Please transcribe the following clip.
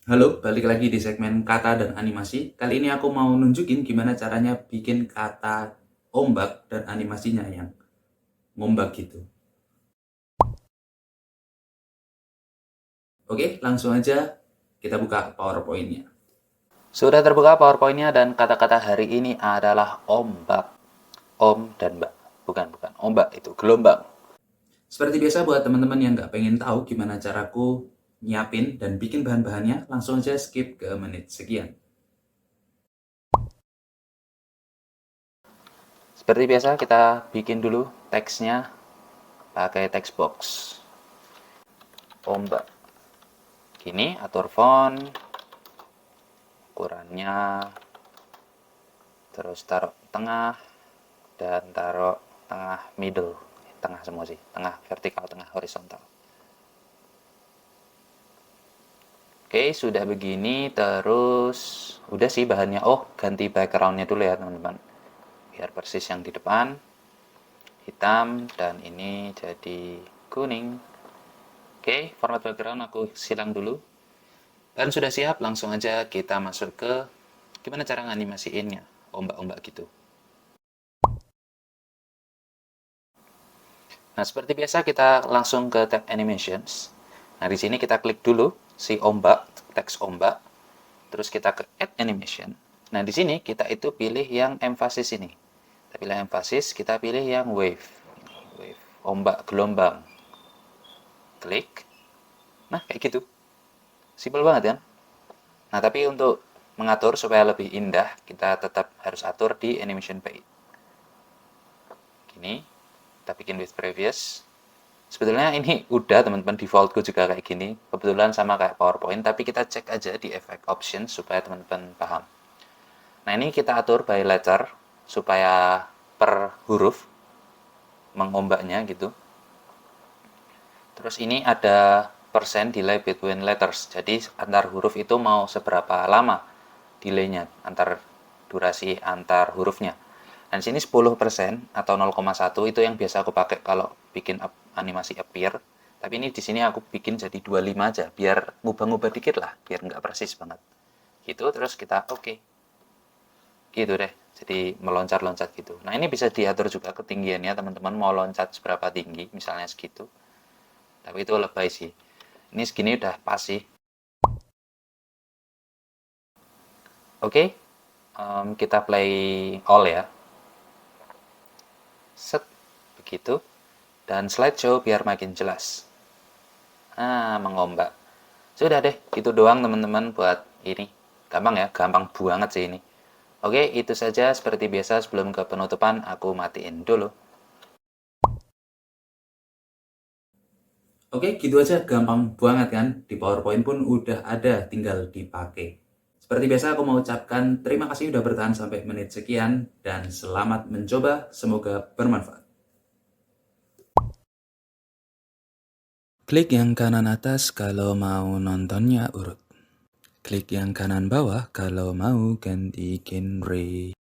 Halo, balik lagi di segmen kata dan animasi. Kali ini aku mau nunjukin gimana caranya bikin kata ombak dan animasinya yang ngombak gitu. Oke, langsung aja kita buka PowerPoint-nya. Sudah terbuka PowerPoint-nya dan kata-kata hari ini adalah ombak. Om dan mbak. Bukan. Ombak itu gelombang. Seperti biasa buat teman-teman yang nggak pengen tahu gimana caraku nyiapin dan bikin bahan-bahannya, langsung aja skip ke menit sekian. Seperti biasa kita bikin dulu teksnya pakai text box. Ombak. Gini, atur font, ukurannya, terus taruh tengah, dan taruh tengah middle. Tengah semua sih, tengah vertikal, tengah horizontal. Oke, sudah begini, terus udah sih bahannya. Oh, ganti backgroundnya dulu ya teman-teman. Biar persis yang di depan, hitam, dan ini jadi kuning. Oke, format background aku silang dulu. Dan sudah siap, langsung aja kita masuk ke gimana cara nganimasiinnya, ombak-ombak gitu. Nah, seperti biasa kita langsung ke tab Animations. Nah, di sini kita klik dulu si ombak, teks ombak. Terus kita ke Add Animation. Nah, di sini kita itu pilih yang emphasis ini. Kita pilih emphasis, kita pilih yang wave. Wave, ombak, gelombang. Klik. Nah, kayak gitu. Simple banget kan? Nah, tapi untuk mengatur supaya lebih indah, kita tetap harus atur di Animation Page. Gini, kita bikin with previous. Sebetulnya ini udah teman-teman, defaultku juga kayak gini. Kebetulan sama kayak PowerPoint, tapi kita cek aja di effect options supaya teman-teman paham. Nah, ini kita atur by letter supaya per huruf mengombaknya gitu. Terus ini ada percent delay between letters. Jadi antar huruf itu mau seberapa lama delaynya antar durasi antar hurufnya. Dan sini 10% atau 0,1 itu yang biasa aku pakai kalau bikin animasi appear. Tapi ini di sini aku bikin jadi 25 aja, biar ngubah-ngubah dikit lah, biar nggak persis banget. Gitu, terus kita oke. Gitu deh, jadi meloncat-loncat gitu. Nah, ini bisa diatur juga ketinggiannya, teman-teman mau loncat seberapa tinggi, misalnya segitu. Tapi itu lebay sih. Ini segini udah pas sih. Oke, kita play all ya. Set, begitu. Dan slideshow biar makin jelas. Nah, mengombak. Sudah deh, gitu doang teman-teman buat ini. Gampang ya, gampang banget sih ini. Oke, itu saja seperti biasa sebelum ke penutupan, aku matiin dulu. Oke, gitu aja, gampang banget kan? Di PowerPoint pun udah ada, tinggal dipakai. Seperti biasa aku mau ucapkan terima kasih udah bertahan sampai menit sekian, dan selamat mencoba, semoga bermanfaat. Klik yang kanan atas kalau mau nontonnya urut. Klik yang kanan bawah kalau mau ganti genre.